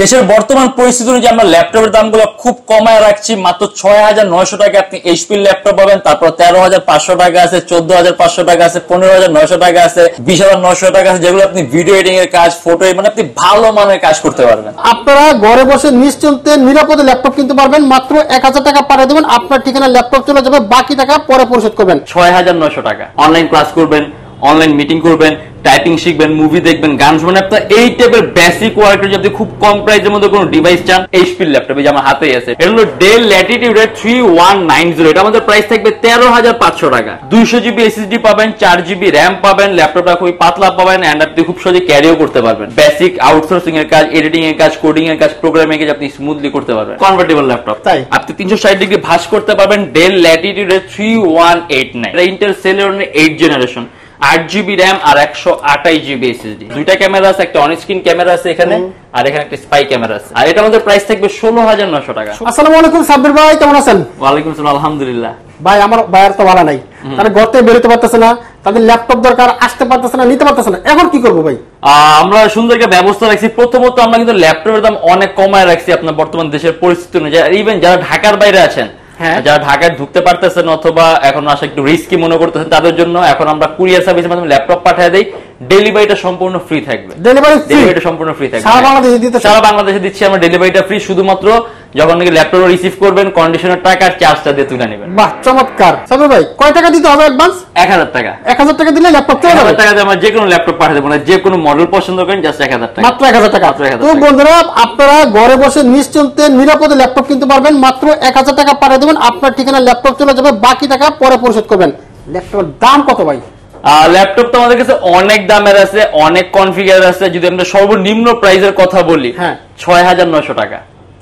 দেশের বর্তমান পরিস্থিতি অনুযায়ী আমরা ল্যাপটপের দামগুলো খুব কমায় রাখছি। মাত্র ৬,৯০০ টাকা আপনি এইচপি ল্যাপটপ পাবেন। তারপর ১৩,৫০০ টাকা আছে, ১৪,৫০০ টাকা আছে, ১৫,৯০০ টাকা আছে, ২০,৯০০ টাকা আছে, যেগুলো আপনি ভিডিও এডিটিং এর কাজ, ফটো মানে আপনি ভালো মানের কাজ করতে পারবেন। আপনারা ঘরে বসে নিশ্চিন্তে নিরাপদে ল্যাপটপ কিনতে পারবেন। মাত্র ১,০০০ টাকা পাঠিয়ে দেবেন, আপনার ঠিকানা ল্যাপটপ চলে যাবে, বাকি টাকা পরে পরিশোধ করবেন। ৬,৯০০ টাকা অনলাইন ক্লাস করবেন, অনলাইন মিটিং করবেন, টাইপিং শিখবেন, মুভি দেখবেন, গান শুনবেন। আপনার এই টাইপের বেসিক ওয়ার্কের যদি খুব কম প্রাইসের মধ্যে কোনো ডিভাইস চান, এইচপি ল্যাপটপ যে আমার হাতেই আছে, এটা হলো ডেল ল্যাটিটিউড 3190। এটা আমাদের প্রাইস থাকবে ১৩,৫০০ টাকা। 200 জিবি এসএসডি পাবেন, 4 জিবি র্যাম পাবেন, ল্যাপটপটা খুবই পাতলা পাবেন এন্ড আপনি খুব সহজে ক্যারিও করতে পারবেন। বেসিক আউটসোর্সিং এর কাজ, এডিটিং এর কাজ, কোডিং এর কাজ, প্রোগ্রামিং এর কাজ আপনি স্মুথলি করতে পারবেন। কনভার্টেবল ল্যাপটপ, তাই আপনি 360 ডিগ্রি ভাঁজ করতে পারবেন। ডেল ল্যাটিটিউড 3189, এটা ইন্টেল সেলেরনের 8 জেনারেশন, 8 জিবি র্যাম আর 128 জিবি এসএসডি। দুইটা ক্যামেরা আছে, একটা অন স্ক্রিন ক্যামেরা আছে এখানে, আর এখানে একটা স্পাই ক্যামেরা আছে। আর এটা আমাদের প্রাইস থাকবে ১৬,৯০০ টাকা। আসসালামু আলাইকুম সাব্বির ভাই, কেমন আছেন? ওয়ালাইকুম আসসালাম, আলহামদুলিল্লাহ। ভাই আমার ভাইয়ের তো ভালো নাই, তারা গর্তে বেরোতে পারতেছে না, তাদের ল্যাপটপ দরকার, আসতে পারতেছে না, নিতে পারতেছে না, এখন কি করবো ভাই? আমরা সুন্দর একটা ব্যবস্থা রাখছি। প্রথমত আমরা কিন্তু ল্যাপটপের দাম অনেক কমায় রাখছি আপনার বর্তমান দেশের পরিস্থিতি অনুযায়ী। ইভেন যারা ঢাকার বাইরে আছেন, যারা ঢাকায় ঢুকতে পারতেছেন অথবা এখন আসা একটু রিস্কি মনে করতেছেন, তাদের জন্য এখন আমরা কুরিয়ার সার্ভিসের মাধ্যমে ল্যাপটপ পাঠিয়ে দেই। ডেলিভারিটা সম্পূর্ণ ফ্রি থাকবে। ডেলিভারিটা সম্পূর্ণ ফ্রি থাকবে। সারা বাংলাদেশে দিচ্ছি আমরা ডেলিভারিটা ফ্রি। শুধুমাত্র যখন নাকি ল্যাপটপ রিসিভ করবেন, কন্ডিশনের টাকা আর চার্জটা দিয়ে তুলে নেবেন। বাহ, চমৎকার। সাব্বির ভাই কয় টাকা দিতে হবে অ্যাডভান্স? ১,০০০ টাকা। ১,০০০ টাকা দিলে ল্যাপটপ চলে যাবে। ১,০০০ টাকা দিয়ে আমরা যে কোনো ল্যাপটপ পাঠিয়ে দেবো, যে কোনো মডেল পছন্দ করেন, জাস্ট ১,০০০ টাকা, মাত্র ১,০০০ টাকা। তো বন্ধুরা, আপনারা ঘরে বসে নিশ্চিন্তে নিরাপদে ল্যাপটপ কিনতে পারবেন। মাত্র ১,০০০ টাকা পাঠিয়ে দেবেন, আপনার ঠিকানা ল্যাপটপ চলে যাবে, বাকি টাকা পরে পরিশোধ করবেন। ল্যাপটপের দাম কত ভাই? ল্যাপটপ তো আমাদের কাছে অনেক দামের আছে, অনেক কনফিগার আছে। যদি আমরা সর্বনিম্ন প্রাইসের কথা বলি, ৬,৯০০ টাকা।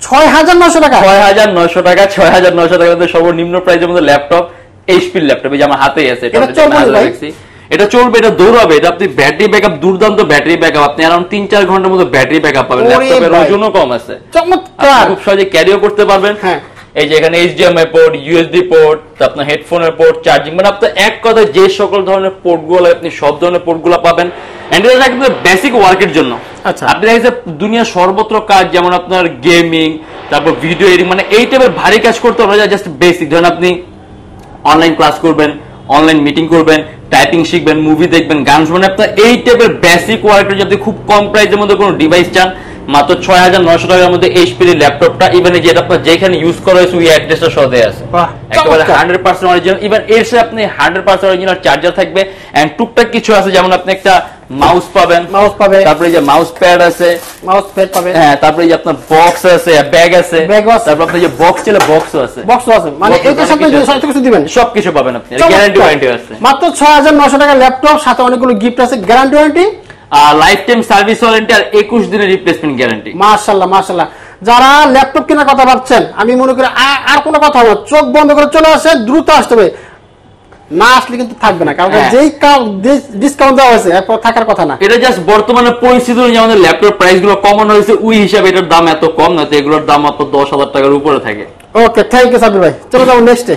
৬,৯০০ টাকা? ৬,৯০০ টাকা। ৬,৯০০ টাকা সর্বনিম্ন প্রাইসের মধ্যে ল্যাপটপ, এইচপি ল্যাপটপ যে আমার হাতেই আছে। এটা চলবে, এটা দৌড়াবে, এটা আপনি ব্যাটারি ব্যাকআপ, দুর্দান্ত ব্যাটারি ব্যাকআপ, আপনি অ্যারাউন্ড ৩-৪ ঘন্টার মধ্যে ব্যাটারি ব্যাকআপ পাবেন। ল্যাপটপের ওজনও কম আছে, চমৎকার, খুব সহজে ক্যারিও করতে পারবেন। এই যে এখানে এইচডিএমআই পোর্ট, ইউএসবি পোর্ট, আপনার হেডফোনের পোর্ট, চার্জিং, মানে আপনার এক কথায় যে সকল ধরনের পোর্ট গুলো আপনি সব ধরনের পোর্ট গুলো পাবেন। এটা কিন্তু বেসিক ওয়ার্কের জন্য। আপনি দেখেন দুনিয়ার সর্বত্র কাজ, যেমন আপনার গেমিং, তারপর ভিডিও এডিটিং, মানে এই টাইপের ভারী কাজ করতে হবে জাস্ট বেসিক। ধরেন আপনি অনলাইন ক্লাস করবেন, অনলাইন মিটিং করবেন, টাইপিং শিখবেন, মুভি দেখবেন, গান শুনবেন। আপনার এই টাইপের বেসিক ওয়ার্কের যদি খুব কম প্রাইসের মধ্যে কোনো ডিভাইস চান, মাত্র ৬,৯০০ টাকার মধ্যে এইচপি ল্যাপটপটা, ইভেন যেটা আপনার যেখানে ইউজ করা হয়েছে ওই অ্যাড্রেসটা সহ দেয়া আছে, একেবারে 100% অরিজিনাল। ইভেন এর সাথে আপনি 100% অরিজিনাল চার্জার থাকবে এন্ড টুকটাক কিছু আছে, যেমন আপনি একটা মাউস পাবেন, তারপরে যে মাউস প্যাড আছে, তারপরে যে আপনার বক্স আছে, ব্যাগ আছে, তারপর আপনার যে বক্স ছিল বক্সও আছে, মানে এটার সাথে সবকিছু দিবেন, সবকিছু পাবেন আপনি। গ্যারান্টি ওয়ারেন্টি আছে। মাত্র ৬,৯০০ টাকা ল্যাপটপ, সাথে অনেকগুলো গিফট আছে, guarantee warranty, life time service warranty আর ২১ দিনের রিপ্লেসমেন্ট গ্যারান্টি। মাশাআল্লাহ মাশাআল্লাহ। যারা ল্যাপটপ কেনার কথা ভাবছেন, আমি মনে করি আর কোনো কথা হবে, চোখ বন্ধ করে চলে আসে, দ্রুত আসতে হবে, না আসলে কিন্তু থাকবে না, কারণ যেই ডিসকাউন্ট দেওয়া হয়েছে এরপর থাকার কথা না। এটা জাস্ট বর্তমানে পরিস্থিতি অনুযায়ী আমাদের ল্যাপটপ প্রাইস গুলো কমানো হয়েছে, ওই হিসাবে এটার দাম এত কম না, এগুলোর দাম মাত্র ১০,০০০ টাকার উপরে থাকে। ওকে, থ্যাংক ইউ সাব্বির ভাই। চলো যাবো নেক্সটে।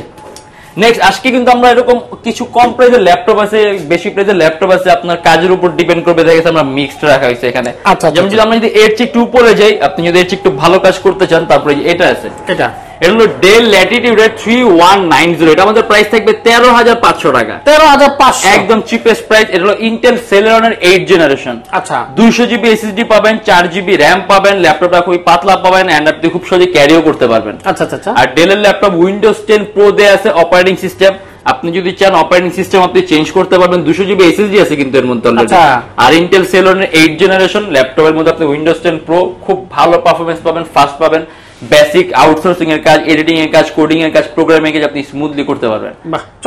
নেক্সট আজকে কিন্তু আমরা এরকম কিছু কম প্রাইসের ল্যাপটপ আছে, বেশি প্রাইসের ল্যাপটপ আছে, আপনার কাজের উপর ডিপেন্ড করবে। দেখা গেছে আমরা মিক্সড রাখা হয়েছে এখানে। যেমন যদি আমরা যদি এর চেয়ে একটু উপরে যাই, আপনি যদি এর চেয়ে একটু ভালো কাজ করতে চান, তারপরে এটা আছে, এটা হলো ডেল ল্যাটিটিউড 3190। এটা আমাদের প্রাইস থাকবে ১৩,৫০০ টাকা। ১৩,৫০০ একদম চিপেস্ট প্রাইস। এটা হলো ইন্টেল সেলেরনের 8 জেনারেশন। আচ্ছা, 200 জিবি এসএসডি পাবেন, 4 জিবি র্যাম পাবেন, ল্যাপটপটা খুবই পাতলা পাবেন এন্ড আপনি খুব সহজে ক্যারিও করতে পারবেন। আচ্ছা আচ্ছা। আর ডেলের ল্যাপটপ উইন্ডোজ 10 প্রো দেয়া আছে, অপারেটিং সিস্টেম আপনি যদি চান অপারেটিং সিস্টেম আপনি চেঞ্জ করতে পারবেন। 200 জিবি এসএসডি আছে কিন্তু এর মধ্যে অলরেডি। আর ইন্টেল সেলেরনের 8 জেনারেশন ল্যাপটপের মধ্যে আপনি উইন্ডোজ 10 প্রো খুব ভালো পারফরম্যান্স পাবেন, ফাস্ট পাবেন। বেসিক আউটসোর্সিং এর কাজ, এডিটিং এর কাজ, কোডিং এর কাজ, প্রোগ্রামিং এর কাজ আপনি স্মুথলি করতে পারবেন।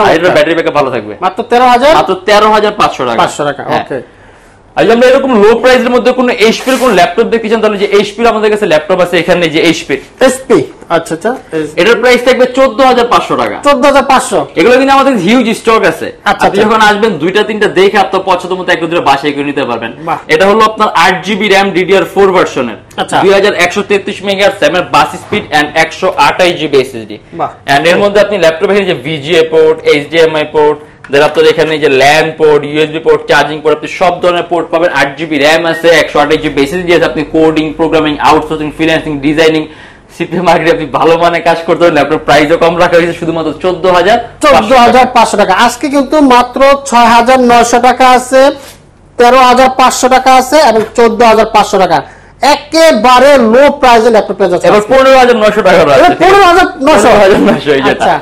আর এর ব্যাটারি ব্যাকআপ ভালো থাকবে। মাত্র ১৩,৫০০ টাকা। ৫০০ টাকা। ওকে। আর আমরা এরকম লো প্রাইসের মধ্যে কোন এইচপির কোন ল্যাপটপ দেখতে চান, তাহলে যে এইচপির আমাদের কাছে ল্যাপটপ আছে এখানে, যে এইচপি। আচ্ছা আচ্ছা। এটার প্রাইস থাকবে ১৪,৫০০ টাকা। ১৪,৫০০। এগুলো কিন্তু আমাদের হিউজ স্টক আছে। আপনি যখন আসবেন দুইটা তিনটা দেখে আপনার পছন্দ মতো একটা দুটো বাসায় করে নিতে পারবেন। এটা হলো আপনার 8 জিবি র্যাম DDR4 ভার্সনের, 2133 মেগাহার্টজ এর bus speed and 128 GB SSD. And এর মধ্যে আপনি ল্যাপটপে যে VGA port, HDMI port, then আপনার এখানে যে LAN port, USB port, charging port, আপনি সব ধরনের পোর্ট পাবেন। 8GB র্যাম আছে, 128GB SSD আছে। আপনি coding, programming, outsourcing, freelancing, designing, CP মার্কেটে আপনি ভালো মানে কাজ করতে পারেন। আপনার প্রাইসও কম রাখা হয়েছে, শুধুমাত্র 14,500 টাকা। আজকে কিন্তু মাত্র 6,900 টাকা আছে, 13,500 টাকা আছে এবং 14,500 টাকা, একেবারে লো প্রাইসে ল্যাপটপ পেয়ে যাচ্ছে। এবার 15,900 টাকা আছে। 15,900 আচ্ছা,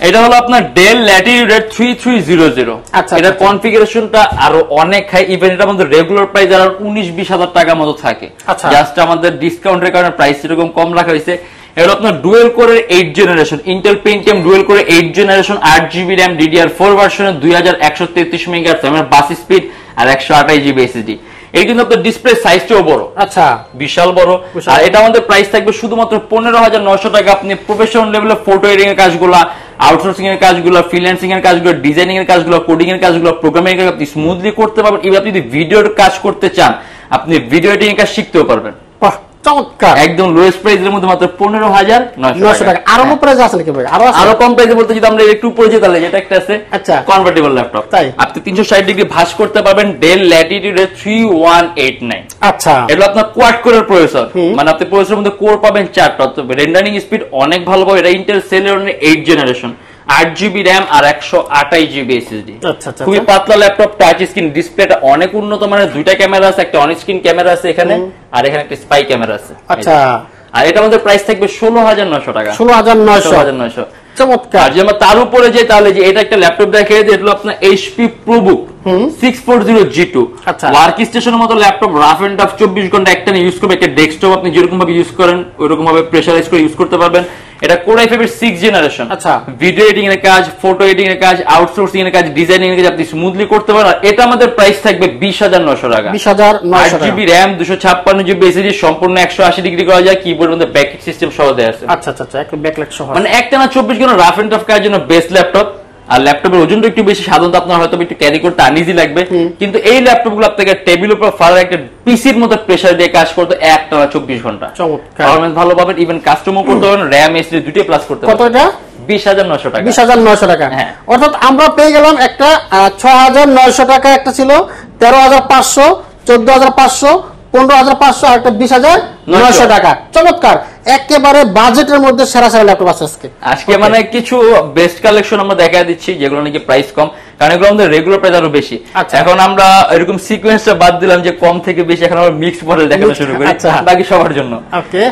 এটা হলো আপনার ডেল ল্যাটিটিউড 3300। আচ্ছা, এটা কনফিগারেশনটা আরো অনেক হাই, ইভেন এটা আমাদের রেগুলার প্রাইস আর 19-20 হাজার টাকার মতো থাকে। আচ্ছা, জাস্ট আমাদের ডিসকাউন্টের কারণে প্রাইস এরকম কম রাখা হয়েছে। এটা আপনার ডুয়েল কোরের 8 জেনারেশন ইন্টেল পেন্টিয়াম ডুয়েল কোরের 8 জেনারেশন 8GB RAM DDR4 ভার্সনের 2133 মেগাহার্টজ এর বাস স্পিড আর 128GB SSD। এই কিন্তু আপনার ডিসপ্লে সাইজটাও বড়, আচ্ছা বিশাল বড়। আর এটা আমাদের প্রাইস থাকবে শুধুমাত্র 15,900 টাকা। আপনি প্রফেশনাল লেভেলে ফটো এডিটিং এর কাজগুলো, আউটসোর্সিং এর কাজগুলো, ফ্রিল্যান্সিং এর কাজগুলো, ডিজাইনিং এর কাজগুলো, কোডিং এর কাজগুলো, প্রোগ্রামিং এর কাজ আপনি স্মুথলি করতে পারবেন। এবার আপনি যদি ভিডিওর কাজ করতে চান, আপনি ভিডিও এডিটিং এর কাজ শিখতেও পারবেন। চমৎকার, একদম লোয়েস্ট প্রাইসের মধ্যে মাত্র 15,900 টাকা। আরো প্রাইস আছে নাকি ভাই? আরো কম প্রাইসে বলতে যদি আমরা একটু উপরে যেতে, তাহলে যেটা একটা আছে আচ্ছা কনভার্টেবল ল্যাপটপ, তাই আপনি 360 ডিগ্রি ভাঁজ করতে পারবেন। Del Latitude 3189। আচ্ছা, এটা আপনার কোয়াড কোরের প্রসেসর, মানে আপনি প্রসেসরের মধ্যে কোর পাবেন 4টা, তবে রেন্ডারিং স্পিড অনেক ভালো পাবেন। এটা ইন্টেল সেলেরনের 8 জেনারেশন 8GB RAM আর 128GB SSD। খুবই পাতলা ল্যাপটপ, টাচ স্ক্রিন, ডিসপ্লেটা অনেক উন্নত মানের, দুইটা ক্যামেরা আছে, একটা অন স্ক্রিন ক্যামেরা আছে এখানে, আর এখানে একটা স্পাই ক্যামেরা আছে। আচ্ছা, আর এটা আমাদের প্রাইস থাকবে 16,900 টাকা। 16,900 চমৎকার। আর যদি আমরা তার উপরে যাই, তাহলে যে এটা একটা ল্যাপটপ দেখে, এটা হলো আপনার HP ProBook 640G2 ওয়ার্ক স্টেশনের মতো ল্যাপটপ, রাফ এন্ড টাফ 24 ঘন্টা একটা ইউজ করবে। একটা ডেস্কটপ আপনি যেরকম ভাবে ইউজ করেন ওইরকম ভাবে প্রেসারাইজ করে ইউজ করতে পারবেন। এটা Core i5 এর 6 জেনারেশন। আচ্ছা, ভিডিও এডিটিং এর কাজ, ফটো এডিটিং এর কাজ, আউটসোর্সিং এর কাজ, ডিজাইনিং এর কাজ আপনি স্মুথলি করতে পারেন। এটা আমাদের প্রাইস থাকবে 20,900 টাকা। 20,900 টাকা। 8GB RAM 256GB SSD, সম্পূর্ণ 180 ডিগ্রি করা যায়, কিবোর্ডের মধ্যে ব্যাকলাইট সিস্টেম সহ দেয়া আছে। আচ্ছা আচ্ছা, একটা ব্যাকলাইট সহ, মানে একটানা 24 ঘন্টা রাফ এন্ড টাফ কাজের জন্য বেস্ট ল্যাপটপ। আর ল্যাপটপের ওজনটা একটু বেশি, সাধারণত আপনার হয়তো একটু ক্যারি করতে আনইজি লাগবে, কিন্তু এই ল্যাপটপগুলো আপনাকে টেবিলের উপর ফালার একটা পিসির মতো প্রেসার দিয়ে কাজ করতে একটানা 24 ঘন্টা। চমৎকার, পারফরম্যান্স ভালো পাবেন, ইভেন কাস্টমও করতে পারবেন, RAM SSD দুটোই প্লাস করতে পারবেন। কত এটা? 20,900 টাকা। 20,900 টাকা। হ্যাঁ, অর্থাৎ আমরা পেয়ে গেলাম একটা 6,900 টাকা, একটা ছিল 13,500, 14,500, 15,500 আর একটা 20,900 টাকা। চমৎকার, একেবারে বাজেটের মধ্যে সেরা সেরা ল্যাপটপ আছে আজকে। মানে কিছু বেস্ট কালেকশন আমরা দেখা দিচ্ছি যেগুলো নাকি প্রাইস কম, কারণ এগুলো আমাদের রেগুলার প্রাইস আরো বেশি। এখন আমরা এরকম সিকোয়েন্সটা বাদ দিলাম যে কম থেকে বেশি, এখন আমরা মিক্সড মডেল দেখানো শুরু করি বাকি সবার জন্য।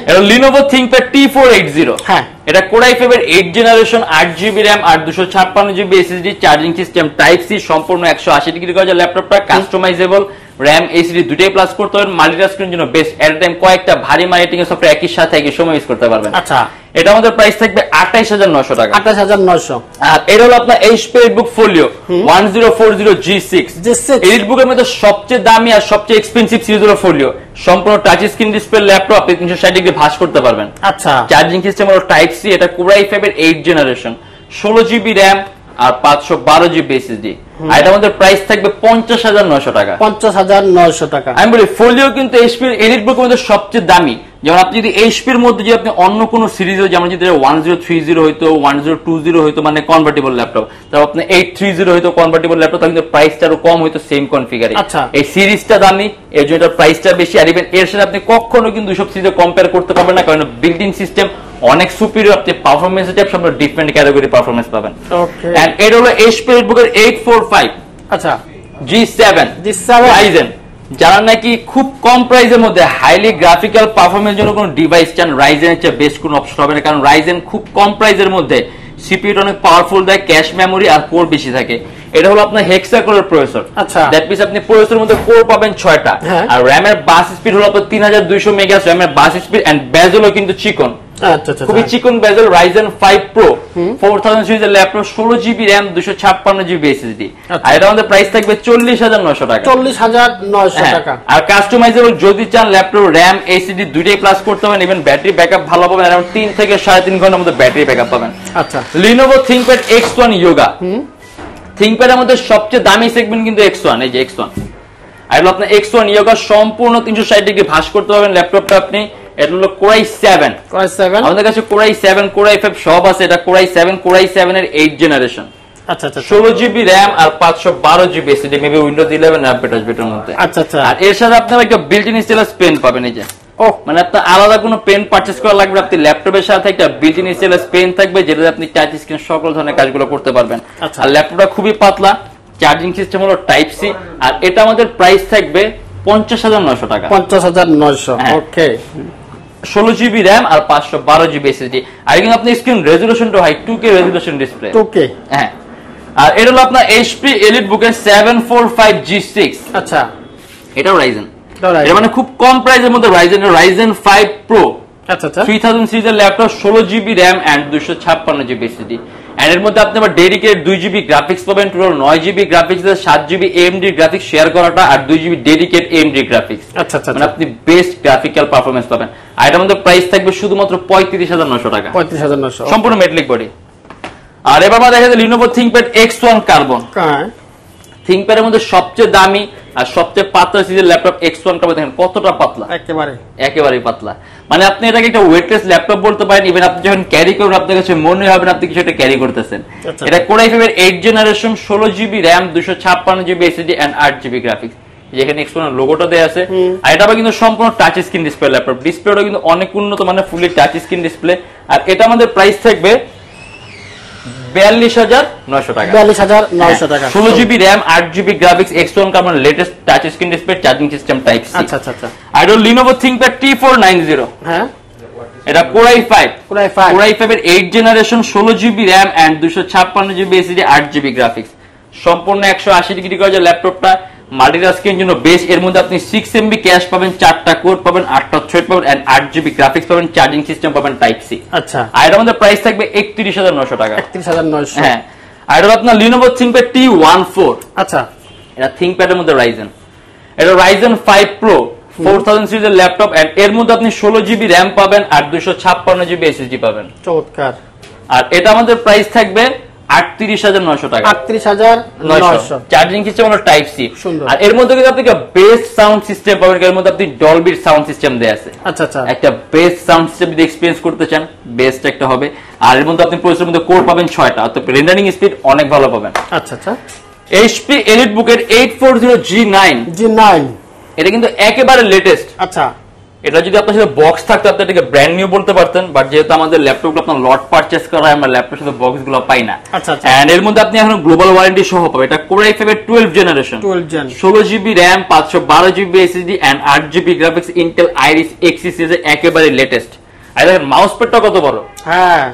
এটা Lenovo ThinkPad T480। হ্যাঁ, এটা Core i5 এর 8 জেনারেশন 8GB RAM আর 256GB SSD, charging system type C, সম্পূর্ণ 180 ডিগ্রি করা যায়। ল্যাপটপটা কাস্টমাইজেবল, RAM SSD দুটোই প্লাস করতে পারবেন। মাল্টিটাস্কিং জন্য বেস্ট, এট টাইম কয়েকটা ভারী মার্কেটিং এর সফটওয়্যার একই সাথে একই সময় ইউজ করতে পারবেন। আচ্ছা, এটা আমাদের প্রাইস থাকবে 28,900 টাকা। 28,900। আর এটা হলো আপনার HP EliteBook Folio 1040G6। এই বুকের মধ্যে সবচেয়ে দামি আর সবচেয়ে এক্সপেন্সিভ সিরিজ হলো Folio, সম্পূর্ণ টাচ স্ক্রিন ডিসপ্লে ল্যাপটপ, আপনি 360 ডিগ্রি ভাঁজ করতে পারবেন। আচ্ছা, চার্জিং সিস্টেম হলো টাইপ সি। এটা Core i5 এর 8 জেনারেশন 16GB RAM আর 512GB SSD। আর এটা আমাদের প্রাইস থাকবে 50,900 টাকা। 50,900 টাকা। আমি বলি Folio কিন্তু HP EliteBook এর মধ্যে সবচেয়ে দামি। যেমন আপনি যদি HP এর মধ্যে যদি আপনি অন্য কোনো সিরিজ, যেমন যদি 1030 হইতো, 1020 হইতো, মানে কনভার্টেবল ল্যাপটপ, তারপর আপনি 830 হইতো কনভার্টেবল ল্যাপটপ, তাহলে কিন্তু প্রাইসটা আরো কম হইতো সেম কনফিগারে। আচ্ছা, এই সিরিজটা দামি, এর জন্য প্রাইসটা বেশি। আর ইভেন এর সাথে আপনি কখনো কিন্তু সব সিরিজে কম্পেয়ার করতে পারবেন না, কারণ বিল্ট ইন সিস্টেম অনেক সুপিরিয়র, আপনি পারফরম্যান্স টাইপ সব ডিফারেন্ট ক্যাটাগরি পারফরম্যান্স পাবেন। ওকে, এন্ড এর হলো HP EliteBook এর 845। আচ্ছা, G7 Ryzen। যারা নাকি খুব কম প্রাইসের মধ্যে হাইলি গ্রাফিক্যাল পারফরম্যান্স জন্য কোনো ডিভাইস চান, রাইজেনের চেয়ে বেস্ট কোনো অপশন হবে না, কারণ রাইজেন খুব কম প্রাইসের মধ্যে সিপিইউটা অনেক পাওয়ারফুল দেয়, ক্যাশ মেমোরি আর কোর বেশি থাকে। এটা হলো আপনার হেক্সা কোরের প্রসেসর। আচ্ছা, দ্যাট মিন্স আপনি প্রসেসরের মধ্যে কোর পাবেন 6টা, আর র‍্যামের বাস স্পিড হলো আপনার 3200 মেগাহার্টজ র‍্যামের বাস স্পিড, এন্ড বেজেলও কিন্তু চিকন। আচ্ছা আচ্ছা, খুবই চিকন বেজেল। Ryzen 5 Pro 4000 সিরিজের laptop, 16GB RAM 256GB SSD। আর এটা আমাদের প্রাইস থাকবে 40,900 টাকা। 40,900 টাকা। আর কাস্টমাইজেবল যদি চান ল্যাপটপ RAM SSD দুইটাই প্লাস করতে পারেন, ইভেন ব্যাটারি ব্যাকআপ ভালো পাবেন, अराउंड 3 থেকে 3.5 ঘন্টার মধ্যে ব্যাটারি ব্যাকআপ পাবেন। আচ্ছা, Lenovo ThinkPad X1 Yoga। ThinkPad এর মধ্যে সবচেয়ে দামি সেগমেন্ট কিন্তু X1, এই যে X1। আর হলো আপনার X1 Yoga, সম্পূর্ণ 360 ডিগ্রি ভাঁজ করতে পারবেন ল্যাপটপটা আপনি। এটা হলো Core i7। আমাদের কাছে Core i7 Core i5 সব আছে। এটা Core i7 এর 8 জেনারেশন আচ্ছা আচ্ছা 16GB RAM আর 512GB SSD maybe Windows 11 update আসবে এটার মধ্যে। আচ্ছা আচ্ছা। আর এর সাথে আপনি একটা বিল্ট ইন স্টাইলাস পেন পাবেন এই যে। মানে আপনার আলাদা কোনো পেন পারচেজ করা লাগবে, আপনি ল্যাপটপের সাথে একটা বিল্ট ইন স্টাইলাস পেন থাকবে যেটাতে আপনি টাচ স্ক্রিন সকল ধরনের কাজগুলো করতে পারবেন। আর ল্যাপটপটা খুবই পাতলা, চার্জিং সিস্টেম হলো টাইপ সি, আর এটা আমাদের প্রাইস থাকবে 50,900 টাকা। 50,900। ওকে। 16GB RAM আর 512GB SSD। আর কিন্তু আপনি স্ক্রিন রেজোলিউশনটা high 2K resolution display. 2K। হ্যাঁ। আর এটা হলো আপনার HP EliteBook এর 745G6। আচ্ছা। এটাও Ryzen। এটা মানে খুব কম প্রাইসের মধ্যে Ryzen 5 Pro। আচ্ছা আচ্ছা। 3000 সিরিজের laptop 16GB RAM and 256GB SSD। And এর মধ্যে আপনি আবার ডেডিকেটেড 2GB গ্রাফিক্স পাবেন, total 9GB graphics, 7GB AMD graphics share করাটা, আর 2GB ডেডিকেটেড AMD গ্রাফিক্স। আচ্ছা আচ্ছা। মানে আপনি বেস্ট গ্রাফিক্যাল পারফরম্যান্স পাবেন। আর এটার মধ্যে প্রাইস থাকবে শুধুমাত্র 35,900 টাকা। 35,900 সম্পূর্ণ মেটালিক বডি। আর এবার আমরা দেখা যায় Lenovo ThinkPad X1 carbon. ThinkPad এর মধ্যে সবচেয়ে দামি আর সবচেয়ে পাতলা সিরিজের ল্যাপটপ X1 কার্বন, দেখেন কতটা পাতলা, একেবারেই পাতলা। মানে আপনি এটাকে একটা ওয়েটলেস ল্যাপটপ বলতে পারেন। ইভেন আপনি যখন ক্যারি করবেন আপনার কাছে মনে হবে না আপনি কিছু একটা ক্যারি করতেছেন। এটা Core i5 এর 8th generation, 16GB RAM, 256GB SSD and 8GB graphics. যেখানে X1 এর লোগোটা দেয়া আছে। আর এটা কিন্তু সম্পূর্ণ টাচ স্ক্রিন ডিসপ্লে ল্যাপটপ। ডিসপ্লেটা কিন্তু অনেক উন্নত, মানে ফুলি টাচ স্ক্রিন ডিসপ্লে। আর এটা আমাদের প্রাইস থাকবে 42,900 টাকা। 42,900 টাকা। 16GB RAM, 8GB graphics, X1 carbon latest touch screen display, charging system type C. আচ্ছা আচ্ছা আচ্ছা। আর Lenovo ThinkPad T490। হ্যাঁ। এটা Core i5 এর 8th generation, 16GB RAM and 256GB SSD, 8GB graphics. সম্পূর্ণ 180 ডিগ্রি করা ল্যাপটপটা মাল্টিটাস্কিং জন্য বেস্ট। এর মধ্যে আপনি 6MB ক্যাশ পাবেন, 4টা কোর পাবেন, 8টা থ্রেড পাবেন এন্ড 8GB গ্রাফিক্স পাবেন, চার্জিং সিস্টেম পাবেন টাইপ সি। আচ্ছা। আর এর মধ্যে প্রাইস থাকবে 31,900 টাকা। 31,900। হ্যাঁ। আর এটা আপনার Lenovo ThinkPad T14। আচ্ছা। এটা ThinkPad এর মধ্যে Ryzen। এটা Ryzen 5 Pro 4000 সিরিজের ল্যাপটপ, এন্ড এর মধ্যে আপনি 16GB RAM পাবেন আর 256GB SSD পাবেন। চমৎকার। আর এটা আমাদের প্রাইস থাকবে 38,900 টাকা। 38,900। চার্জিং সিস্টেম হলো টাইপ সি। আর এর মধ্যে কিন্তু আপনি বেস্ট সাউন্ড সিস্টেম পাবেন, এর মধ্যে আপনি ডলবির সাউন্ড সিস্টেম দেয়া আছে। আচ্ছা আচ্ছা। একটা বেস্ট সাউন্ড সিস্টেম যদি এক্সপেরিয়েন্স করতে চান বেস্ট একটা হবে। আর এর মধ্যে আপনি প্রসেসরের মধ্যে কোর পাবেন 6টা, অর্থাৎ রেন্ডারিং স্পিড অনেক ভালো পাবেন। আচ্ছা আচ্ছা। HP EliteBook এর 840G9। এটা কিন্তু একেবারে লেটেস্ট। আচ্ছা। এটা যদি আপনার সাথে বক্স থাকতো আপনি এটাকে ব্র্যান্ড নিউ বলতে পারতেন, বাট যেহেতু আমাদের ল্যাপটপগুলো আপনার লট পারচেজ করা হয়, আমরা ল্যাপটপের সাথে বক্সগুলো পাই না। আচ্ছা আচ্ছা। এন্ড এর মধ্যে আপনি এখন গ্লোবাল ওয়ারেন্টি সহ পাবেন। এটা Core i5 এর 12th generation, 16GB RAM, 512GB SSD and 8GB graphics, Intel Iris Xe সিরিজের একেবারে লেটেস্ট। আর দেখেন মাউস প্যাডটা কত বড়। হ্যাঁ,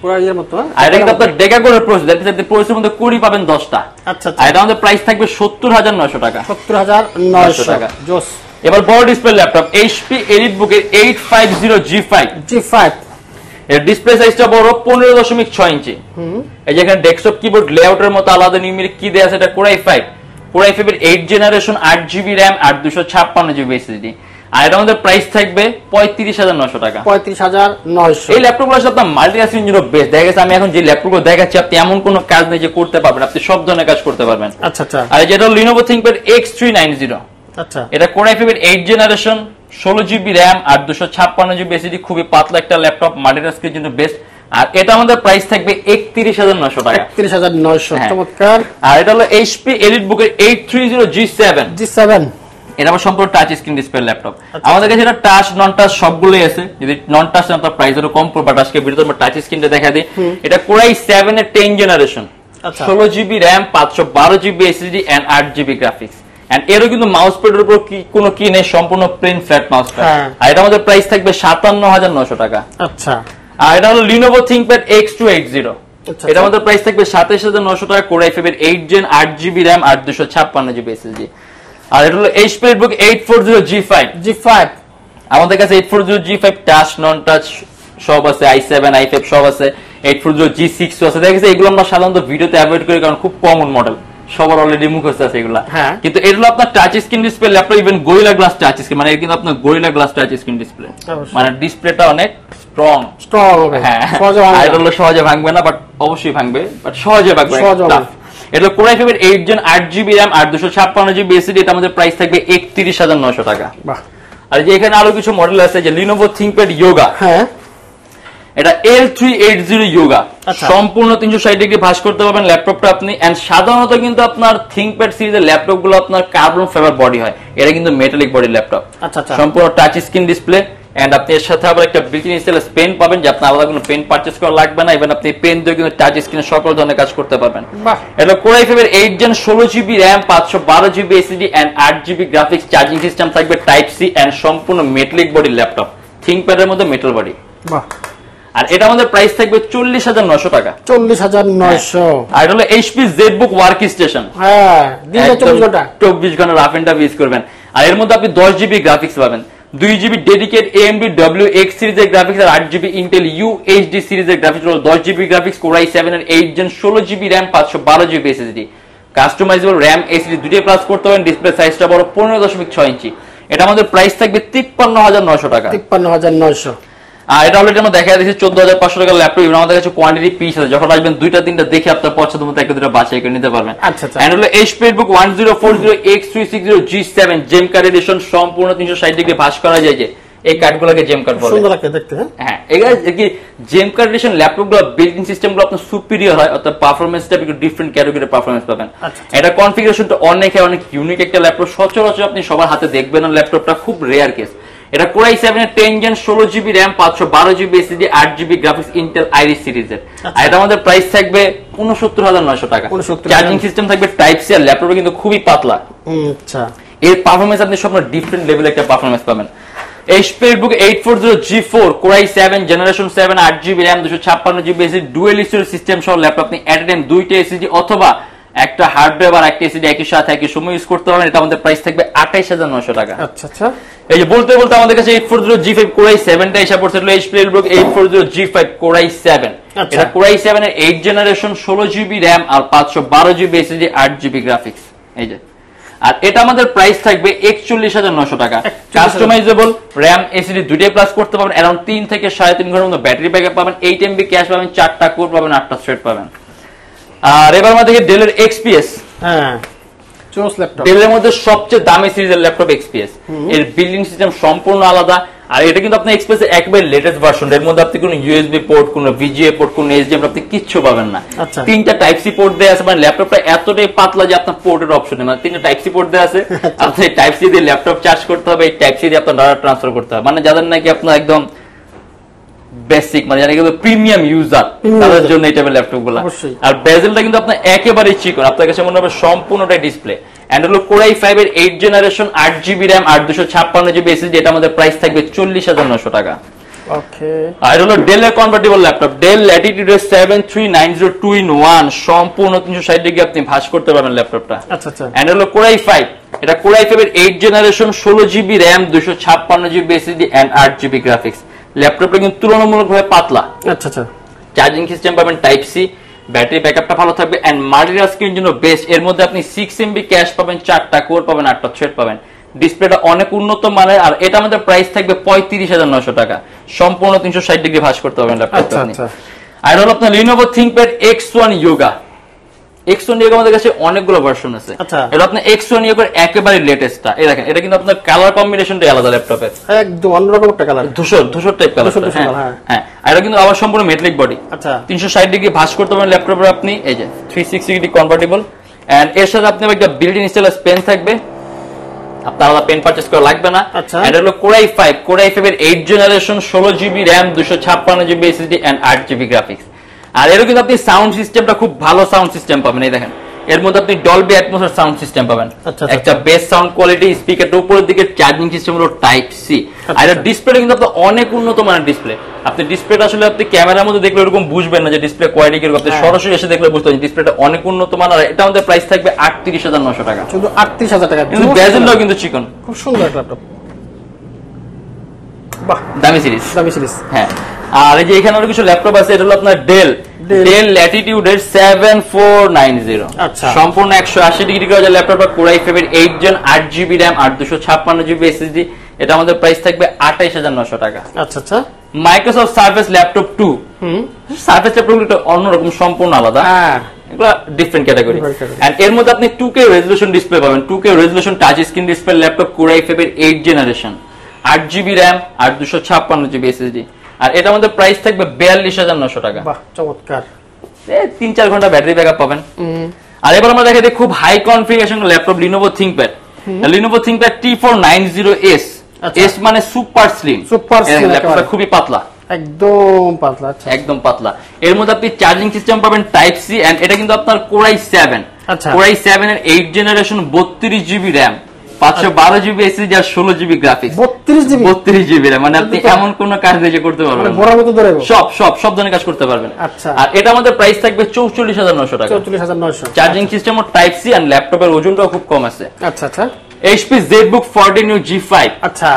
পুরো এর মতো। আর এটা কিন্তু আপনার ডেকা করে প্রসেসর, দ্যাট মিন্স আপনি প্রসেসরের মধ্যে কুড়ি পাবেন 10টা। আচ্ছা আচ্ছা। আর এটা আমাদের প্রাইস থাকবে 70,900 টাকা। 70,900 টাকা। জোস। এবার বড় ডিসপ্লে ল্যাপটপ HP EliteBook এর 850G5। এর ডিসপ্লে সাইজটা বড়, 15.6 ইঞ্চি। এই যে এখানে ডেস্কটপ কিবোর্ড লেআউটের মতো আলাদা নিউমেরিক কি দেয়া আছে, এটা Core i5 এর 8th জেনারেশন, 8GB RAM আর 256GB SSD। আর এটা আমাদের প্রাইস থাকবে 35,900 টাকা। 35,900। এই ল্যাপটপগুলো আসলে আপনার মাল্টিটাস্কিং জন্য বেস্ট। দেখা গেছে আমি এখন যে ল্যাপটপগুলো দেখাচ্ছি আপনি এমন কোনো কাজ নেই যে করতে পারবেন, আপনি সব ধরনের কাজ করতে পারবেন। আচ্ছা আচ্ছা। আর যেটা Lenovo ThinkPad X390। আচ্ছা। এটা Core i5 এর 8th জেনারেশন, 16GB RAM আর 256GB SSD, খুবই পাতলা একটা ল্যাপটপ, মাল্টিটাস্কিং জন্য বেস্ট। আর এটা আমাদের প্রাইস থাকবে 31,900 টাকা। 31,900। চমৎকার। আর এটা হলো HP EliteBook এর 830G7। এটা আমার সম্পূর্ণ টাচ স্ক্রিন ডিসপ্লে ল্যাপটপ। আমাদের কাছে এটা টাচ নন টাচ সবগুলোই আছে। যদি নন টাচ আপনার প্রাইস আরো কম পড়বে, আজকে ভিডিওতে আমরা টাচ স্ক্রিনটা দেখা দিই। এটা Core i7 এর 10th generation, 16GB RAM, 512GB SSD and 8GB graphics. And এরও কিন্তু মাউস প্যাডের উপর কোনো কি নেই, সম্পূর্ণ প্লেন ফ্ল্যাট মাউস প্যাড। আর এটা আমাদের প্রাইস থাকবে 57,900 টাকা। আচ্ছা। আর এটা হলো Lenovo ThinkPad X280। এটা আমাদের প্রাইস থাকবে 27,900 টাকা। Core i5 এর 8th জেন, 8GB RAM আর 256GB SSD। আর এটা হলো HP EliteBook 840G5। আমাদের কাছে 840G5 টাচ নন টাচ সব আছে, i7 i5 সব আছে, 840G6 আছে। দেখা গেছে এগুলো আমরা সাধারণত ভিডিওতে অ্যাভয়েড করি কারণ খুব কমন মডেল, সবার অলরেডি মুখস্থ আছে এগুলা। কিন্তু এটা হলো আপনার touch screen display laptop, even gorilla glass touch screen, মানে কিন্তু আপনার gorilla glass touch screen display, মানে ডিসপ্লেটা অনেক স্ট্রং। হ্যাঁ, এটা হলো সহজে ভাঙবে না, বাট অবশ্যই ভাঙবে, বাট সহজে ভাঙবে। এটা Core i5 এর 8th জেন, 8GB RAM আর 256GB SSD। এটা আমাদের প্রাইস থাকবে 31,900 টাকা। আর যে এখানে আরো কিছু মডেল আছে, যে Lenovo ThinkPad Yoga। এটা L380 Yoga, সম্পূর্ণ 360 ডিগ্রি ভাঁজ করতে পারবেন ল্যাপটপটা আপনি। এন্ড সাধারণত কিন্তু আপনার ThinkPad সিরিজের ল্যাপটপ গুলো আপনার কার্বন ফাইবার বডি হয়, এটা কিন্তু মেটালিক বডি ল্যাপটপ। সম্পূর্ণ টাচ স্ক্রিন ডিসপ্লে এন্ড আপনি এর সাথে আবার একটা বিল্ট ইন স্টাইলেস পেন পাবেন, যে আপনার আলাদা কোনো পেন পারচেজ করা লাগবে না। ইভেন আপনি পেন দিয়ে কিন্তু টাচ স্ক্রিনে সকল ধরনের কাজ করতে পারবেন। এটা Core i5 এর 8 Gen 16GB RAM 512GB SSD and 8GB graphics, charging system থাকবে টাইপ সি এন্ড সম্পূর্ণ মেটালিক বডি ল্যাপটপ, ThinkPad এর মধ্যে মেটাল বডি। আর এটা আমাদের প্রাইস থাকবে 40,900 টাকা। 40,900। আর এটা হলো HP ZBook ওয়ার্ক স্টেশন। হ্যাঁ, 24 ঘন্টা রাফ এন্ড টাফ ইউজ করবেন। আর এর মধ্যে আপনি 10GB গ্রাফিক্স পাবেন, 2GB ডেডিকেট AMD WX সিরিজের গ্রাফিক্স আর 8GB Intel UHD সিরিজের graphics, 10GB graphics Core i7 এর 8 Gen 16GB RAM 512GB SSD, customisable RAM SSD দুটোই প্লাস করতে পারেন। ডিসপ্লে সাইজটা বড় 15.6 ইঞ্চি। এটা আমাদের প্রাইস থাকবে 53,900 টাকা। 53,900। আর এটা অলরেডি আমরা দেখা দিয়েছি 14,500 টাকার ল্যাপটপ। আমাদের কাছে কোয়ান্টিটি পিস আছে, যখন আসবেন দুইটা তিনটা দেখে আপনার পছন্দ মতো একটা দুটো বাছাই করে নিতে পারবেন। এন্ড হলো HP ZBook 1040X360 G7 জেম কার্ড এডিশন, সম্পূর্ণ 360 ডিগ্রি ভাঁজ করা যায়। যে এই কার্ডগুলোকে জেম কার্ড বলে, সুন্দর লাগে দেখতে। হ্যাঁ, এগুলো কি জেম কার্ড এডিশন ল্যাপটপগুলো বিল্ট ইন সিস্টেমগুলো আপনার সুপিরিয়র হয়, অর্থাৎ পারফরম্যান্সটা একটু ডিফারেন্ট ক্যাটাগরির পারফরম্যান্স পাবেন। এটা কনফিগারেশনটা অনেক ইউনিক একটা ল্যাপটপ, সচরাচর আপনি সবার হাতে দেখবেন না, ল্যাপটপটা খুব রেয়ার কেস। এটা Core i7 এর 10 Gen 16GB RAM 512GB SSD 8GB graphics Intel Iris সিরিজের। আর এটা আমাদের প্রাইস থাকবে 69,900 টাকা। চার্জিং সিস্টেম থাকবে টাইপ সি, আর ল্যাপটপটা কিন্তু খুবই পাতলা। আচ্ছা, এর পারফরম্যান্স আপনি সব ডিফারেন্ট লেভেলের একটা পারফরম্যান্স পাবেন। HP ZBook 840G4 Core i7 generation 7 8GB RAM 256GB SSD dual storage system সহ ল্যাপটপ আপনি এট এ টাইম দুইটা SSD অথবা একটা হার্ড ড্রাইভ আর একটা SSD একই সাথে একই সময় ইউজ করতে পারবেন। এটা আমাদের প্রাইস থাকবে 28,900 টাকা। আচ্ছা আচ্ছা, এই যে বলতে বলতে আমাদের কাছে 840G5 Core i7 টা এসে পড়ছে। HP ZBook 840G5 Core i7, এটা Core i7 এর 8 জেনারেশন 16GB RAM আর 512GB SSD 8GB গ্রাফিক্স। এই যে, আর এটা আমাদের প্রাইস থাকবে 41,900 টাকা। কাস্টমাইজেবল RAM SSD দুইটাই প্লাস করতে পারবেন, अराउंड 3 থেকে 3.5 ঘন্টার মতো ব্যাটারি ব্যাকআপ পাবেন, 8 MB ক্যাশ পাবেন, 4টা কোর পাবেন, 8টা থ্রেড পাবেন। আর এবার আমাদের ডেলের XPS, হ্যাঁ চোস ল্যাপটপ, ডেলের মধ্যে সবচেয়ে দামি সিরিজের ল্যাপটপ XPS। এর বিল্ডিং সিস্টেম সম্পূর্ণ আলাদা, আর এটা কিন্তু আপনি XPS এর একবারে লেটেস্ট ভার্সন। এর মধ্যে আপনি কোনো USB পোর্ট, কোনো VGA পোর্ট, কোনো HDMI আপনি কিচ্ছু পাবেন না। তিনটা টাইপ সি পোর্ট দেয়া আছে, মানে ল্যাপটপটা এতটাই পাতলা যে আপনার পোর্টের অপশন নেই, মানে তিনটা টাইপ সি পোর্ট দেয়া আছে। আপনি টাইপ সি দিয়ে ল্যাপটপ চার্জ করতে হবে, এই টাইপ সি দিয়ে আপনার ডাটা ট্রান্সফার করতে হবে। মানে যাদের নাকি আপনার একদম বেসিক, মানে যারা কিন্তু প্রিমিয়াম ইউজার, তাদের জন্য এই টাইপের ল্যাপটপগুলো। আর বেজেলটা কিন্তু আপনার একেবারে চিকন, আপনার কাছে মনে হবে সম্পূর্ণটাই ডিসপ্লে। এন্ড হলো Core i5 এর 8 জেনারেশন 8GB RAM আর 256GB SSD, এটা আমাদের প্রাইস থাকবে 40,900 টাকা। ওকে, আর হলো ডেলের convertible laptop, del Latitude 7390 2-in-1, সম্পূর্ণ 360 ডিগ্রি আপনি ভাঁজ করতে পারবেন ল্যাপটপটা। আচ্ছা আচ্ছা, এন্ড হলো Core i5, এটা Core i5 এর 8 generation 16GB RAM 256GB SSD and 8GB graphics. ল্যাপটপটা কিন্তু তুলনামূলকভাবে পাতলা। আচ্ছা আচ্ছা, চার্জিং সিস্টেম পাবেন টাইপ সি, ব্যাটারি ব্যাকআপটা ভালো থাকবে এন্ড মাল্টিটাস্কিং জন্য বেস্ট। এর মধ্যে আপনি 6 MB ক্যাশ পাবেন, 4টা কোর পাবেন, 8টা থ্রেড পাবেন। ডিসপ্লেটা অনেক উন্নত মানের, আর এটা আমাদের প্রাইস থাকবে 35,900 টাকা। সম্পূর্ণ 360 ডিগ্রি ভাঁজ করতে পারবেন ল্যাপটপটা আপনি। আর হলো আপনার Lenovo ThinkPad X1 Yoga। X1 Yoga আমাদের কাছে অনেকগুলো ভার্সন আছে। এটা আপনার X1 Yoga একেবারে লেটেস্টটা। এই দেখেন, এটা কিন্তু আপনার কালার কম্বিনেশনটাই আলাদা ল্যাপটপের, একদম অন্যরকম একটা কালার, ধূসর টাইপ কালার। হ্যাঁ, আর এটা কিন্তু আবার সম্পূর্ণ মেটালিক বডি। আচ্ছা, 360 ডিগ্রি ভাঁজ করতে পারবেন ল্যাপটপে আপনি। এই যে 360 ডিগ্রি কনভার্টেবল, এন্ড এর সাথে আপনি একটা বিল্ট ইন স্টাইলেস পেন থাকবে, আপনার আলাদা পেন পারচেজ করা লাগবে না। এটা হলো Core i5 এর 8 generation 16GB RAM 256GB SSD and 8GB graphics. আর এরও কিন্তু আপনি সাউন্ড সিস্টেমটা খুব ভালো সাউন্ড সিস্টেম পাবেন। এই দেখেন, এর মধ্যে আপনি ডলবি অ্যাটমসফিয়ার সাউন্ড সিস্টেম পাবেন, একটা বেস সাউন্ড কোয়ালিটি, স্পিকারটা উপরের দিকে, চার্জিং সিস্টেম হলো টাইপ সি। আর এর ডিসপ্লেটা কিন্তু আপনার অনেক উন্নত মানের ডিসপ্লে। আপনি ডিসপ্লেটা আসলে আপনি ক্যামেরার মধ্যে দেখলে এরকম বুঝবেন না যে ডিসপ্লে কোয়ালিটি কিরকম, আপনি সরাসরি এসে দেখলে বুঝতে পারবেন ডিসপ্লেটা অনেক উন্নত মানের। এটা আমাদের প্রাইস থাকবে 38,900 টাকা, শুধু 38,000 টাকা। কিন্তু বেজেলটাও কিন্তু চিকন, খুব সুন্দর ল্যাপটপ, বাহ, দামি সিরিজ। হ্যাঁ, আর এই যে এখানে আরো কিছু ল্যাপটপ আছে। এটা হলো আপনার ডেল ল্যাটিটিউড এর 7490, সম্পূর্ণ 180 ডিগ্রি করা ল্যাপটপটা Core i5 এর 8 Gen 8GB RAM আর 256GB SSD। এটা আমাদের প্রাইস থাকবে 28,900 টাকা। আচ্ছা আচ্ছা, মাইক্রোসফট সার্ফেস ল্যাপটপ 2। সার্ফেস ল্যাপটপটা অন্যরকম, সম্পূর্ণ আলাদা, এগুলা ডিফারেন্ট ক্যাটাগরি। এন্ড এর মধ্যে আপনি 2K রেজোলিউশন ডিসপ্লে পাবেন, 2K resolution touch screen display laptop Core i5 এর 8 জেনারেশন 8GB RAM আর 256GB SSD। আর এটা আমাদের প্রাইস থাকবে 42,900 টাকা। বাহ চমৎকার, 3-4 ঘন্টা ব্যাটারি ব্যাকআপ পাবেন। আর এবার আমরা দেখাই খুব high configuration laptop Lenovo ThinkPad. Lenovo ThinkPad T490S, S মানে সুপার স্লিম, ল্যাপটপটা খুবই পাতলা, একদম পাতলা। আচ্ছা একদম পাতলা। এর মধ্যে আপনি চার্জিং সিস্টেম পাবেন টাইপ সি, এন্ড এটা কিন্তু আপনার Core i7, Core i7 এর 8 generation 32GB RAM, 512GB SSD আর 16GB গ্রাফিক্স। 32GB RAM, মানে আপনি এমন কোন কাজ দিয়ে করতে পারবেন সব ধরনের কাজ করতে পারবেন। আচ্ছা, আর এটা আমাদের প্রাইস থাকবে 44,900 টাকা। 44,900। চার্জিং সিস্টেম ও টাইপ সি, আর ল্যাপটপের ওজনটাও খুব কম আছে। আচ্ছা আচ্ছা। HP ZBook 14U G5, আচ্ছা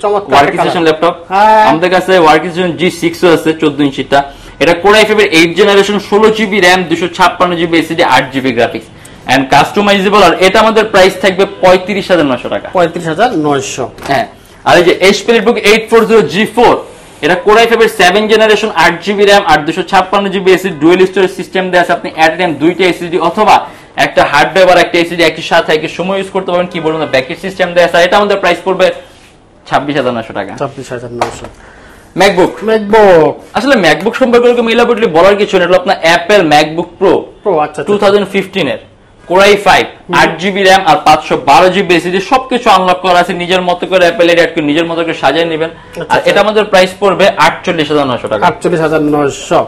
চমৎকার ওয়ার্কস্টেশন ল্যাপটপ। আমাদের কাছে ওয়ার্কস্টেশন G6 ও আছে 14 ইঞ্চিটা। এটা Core i5 এর 8 generation 16GB RAM, 256GB SSD, 8GB graphics and customisable. আর এটা আমাদের প্রাইস থাকবে 35,900 টাকা। 35,900। হ্যাঁ। আর এই যে HP ZBook 840 G4, এটা Core i5 এর 7 জেনারেশন 8GB RAM আর 256GB SSD, dual storage system দেয়া আছে। আপনি এট এ টাইম দুইটা SSD অথবা একটা হার্ড ড্রাইভ আর একটা SSD একই সাথে একই সময় ইউজ করতে পারবেন। কিবোর্ড মধ্যে ব্যাকেট সিস্টেম দেয়া আছে। এটা আমাদের প্রাইস পড়বে 26,900 টাকা। 26,900। ম্যাকবুক আসলে ম্যাকবুক সম্পর্কে মিলাবটলি বলার কিছু নেই। আপনার অ্যাপেল ম্যাকবুক প্রো 2015 এর Core i5, 8GB RAM আর 512GB SSD, সবকিছু আনলক করা আছে। নিজের মতো করে অ্যাপেল এর নিজের মতো করে সাজিয়ে নেবেন। আর এটা আমাদের প্রাইস পড়বে 48,900 টাকা। 48,900।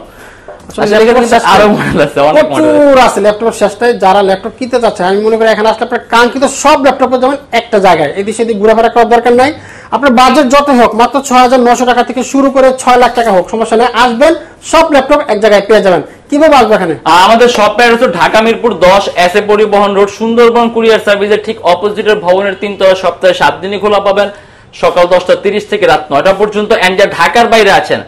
আরো মডেল আছে, অনেক মডেল আছে ল্যাপটপ শেষটায়। যারা ল্যাপটপ কিনতে চাচ্ছে, আমি মনে করি এখানে আসলে আপনার কাঙ্ক্ষিত সব ল্যাপটপে যেমন একটা জায়গায়, এদিক সেদিক ঘোরাফেরা করার দরকার নাই। আপনার বাজেট যত হোক, মাত্র 6,900 টাকা থেকে শুরু করে 6 লাখ টাকা হোক, সমস্যা নেই, আসবেন সব ল্যাপটপ এক জায়গায় পেয়ে যাবেন। কিভাবে আসবে এখানে? আমাদের শপের হচ্ছে ঢাকা মিরপুর 10 এসএ পরিবহন রোড, সুন্দরবন কুরিয়ার সার্ভিসের ঠিক অপোজিটের ভবনের 3 তলা। সপ্তাহে 7 দিনই খোলা পাবেন, সকাল 10:30 থেকে রাত 9টা পর্যন্ত। এন্ড যারা ঢাকার বাইরে আছেন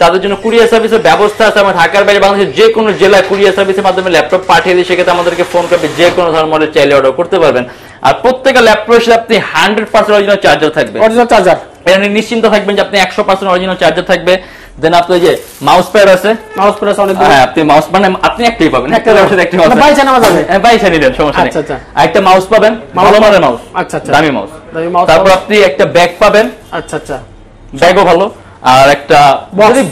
তাদের জন্য কুরিয়ার সার্ভিসের ব্যবস্থা আছে। আমরা ঢাকার বাইরে বাংলাদেশের যে কোনো জেলায় কুরিয়ার সার্ভিসের মাধ্যমে ল্যাপটপ পাঠিয়ে দিই। সেক্ষেত্রে আমাদেরকে ফোন করবে, যে কোনো ধরনের মডেল চাইলে অর্ডার করতে পারবেন। আর প্রত্যেকটা ল্যাপটপের সাথে আপনি 100% অরিজিনাল চার্জার থাকবে। অরিজিনাল চার্জার, এটা নিশ্চিন্ত থাকবেন যে আপনি 100% অরিজিনাল চার্জার থাকবে। দেন আপনার যে মাউস প্যাড আছে, অনেক। হ্যাঁ, আপনি মাউস মানে আপনি একটাই পাবেন, একটা মাউস বাইসা নেওয়া যাবে। হ্যাঁ, বাইসা নিলেন, সমস্যা নেই। আচ্ছা। একটা মাউস পাবেন, ভালো মানের মাউস। আচ্ছা, দামি মাউস। তারপর আপনি একটা ব্যাগ পাবেন। আচ্ছা, ব্যাগও ভালো। আর একটা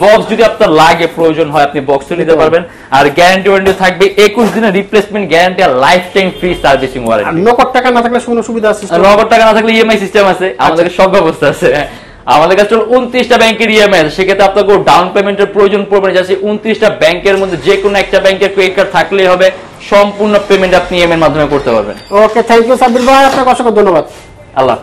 বক্স যদি আপনার লাগে, প্রয়োজন হয়, আপনি বক্সও নিতে পারবেন। আর গ্যারান্টি ওয়ারেন্টি থাকবে 21 দিনের রিপ্লেসমেন্ট গ্যারান্টি আর life time free servicing warranty. নগদ টাকা না থাকলে কোনো সুবিধা আছে? নগদ টাকা না থাকলে ইএমআই সিস্টেম আছে, আমাদের সব ব্যবস্থা আছে। আমাদের কাছে 29টা ব্যাংকের ইএমআই আছে। সেক্ষেত্রে আপনাকে ডাউন পেমেন্টের প্রয়োজন পড়বে না। যাচ্ছে 29টা ব্যাংকের মধ্যে যে কোনো একটা ব্যাংকের ক্রেডিট কার্ড থাকলেই হবে, সম্পূর্ণ পেমেন্ট আপনি ইএমআই এর মাধ্যমে করতে পারবেন। ওকে, থ্যাংক ইউ সাব্বির ভাই, আপনাকে অসংখ্য ধন্যবাদ। আল্লাহ হাফেজ।